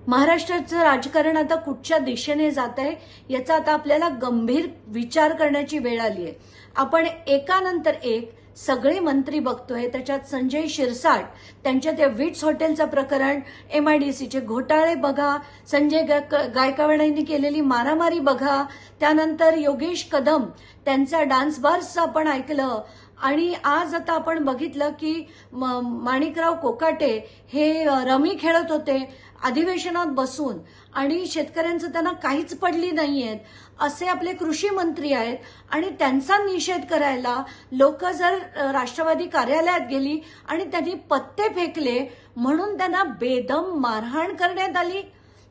महाराष्ट्राचं राजकारण आता कुठच्या दिशेने जात आहे याचा आता आपल्याला गंभीर विचार करण्याची वेळ आली आहे। आपण एकानंतर एक सगळे मंत्री बघतोय, त्याच्यात संजय शिरसाट त्यांच्या त्या विट्स हॉटेलचं प्रकरण, MIDCचे घोटाळे बघा, संजय गायकवाडांनी केलेली मारामारी बघा, त्यानंतर योगेश कदम त्यांचा डान्स बार्सचं आपण ऐकलं, आणि आज आता आपण बघितलं की माणिकराव कोकाटे हे रमी खेळत होते अधिवेशनात बसून आणि शेतकऱ्यांचं त्यांना काहीच पडली नाहीयेत असे आपले कृषी मंत्री आहेत, आणि त्यांचा निषेध करायला लोक जर राष्ट्रवादी कार्यालयात गेली आणि त्यांनी पत्ते फेकले म्हणून त्यांना बेदम मारहाण करण्यात आली।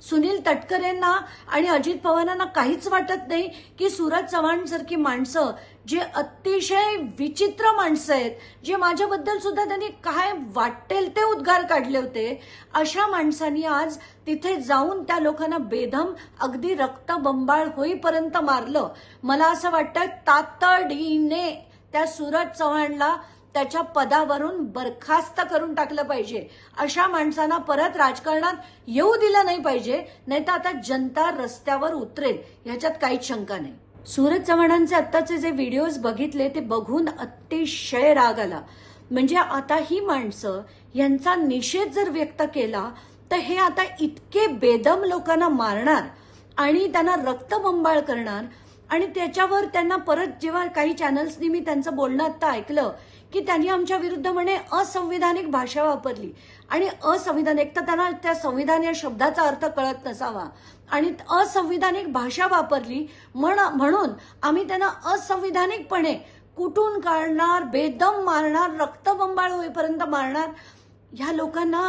सुनील तटकरेंना आणि अजित पवारांना काहीच वाटत नाही की सूरज चव्हाण सारखी माणसं, जे अतिशय विचित्र माणसं आहेत, जे माझ्याबद्दल सुद्धा त्यांनी काय वाटेल ते उद्गार काढले होते, अशा माणसांनी आज तिथे जाऊन त्या लोकांना बेदम अगदी रक्तबंबाळ होईपर्यंत मारलं। मला असं वाटतं तातडीने त्या सूरज चव्हाणला त्याच्या पदावरून बरखास्त करून टाकलं पाहिजे। अशा माणसांना परत राजकारणात येऊ दिलं नाही पाहिजे, नाहीतर आता जनता रस्त्यावर उतरेल याच्यात काहीच शंका नाही। सूरज चव्हाणांचे आत्ताचे जे व्हिडिओज बघितले ते बघून अतिशय राग आला। म्हणजे आता ही माणसं यांचा निषेध जर व्यक्त केला तर हे आता इतके बेदम लोकांना मारणार आणि त्यांना रक्तबंबाळ करणार, आणि त्याच्यावर त्यांना परत जेव्हा काही चॅनल्सनी मी त्यांचं बोलणं आता ऐकलं की त्यांनी आमच्या विरुद्ध म्हणे असंविधानिक भाषा वापरली, आणि असंविधानिक तर त्यांना त्या संविधान या शब्दाचा अर्थ कळत नसावा, आणि असंविधानिक भाषा वापरली म्हणून आम्ही त्यांना असंविधानिकपणे कुठून काढणार, बेदम मारणार, रक्तबंबाळ होईपर्यंत मारणार। ह्या लोकांना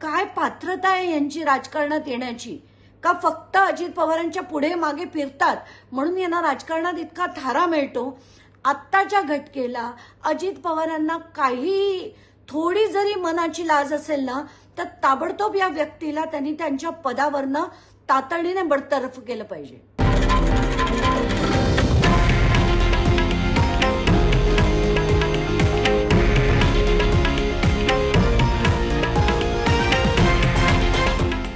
काय पात्रता आहे यांची राजकारणात येण्याची? का फक्त अजित पवारांच्या पुढे मागे फिरतात म्हणून यांना राजकारणात इतका थारा मिळतो? आत्ताच्या घटकेला अजित पवारांना काही थोडी जरी मनाची लाज असेल ना तर ताबडतोब या व्यक्तीला त्यांनी त्यांच्या पदावरनं तातडीने बडतर्फ केलं पाहिजे।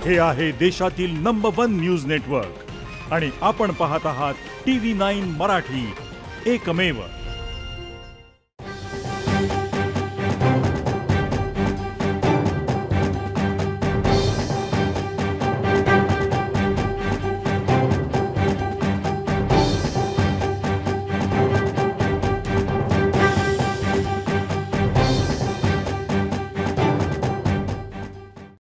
हे आहे देशातील नंबर 1 न्यूज नेटवर्क आणि आपण पाहत आहात TV9 मराठी, एकमेव।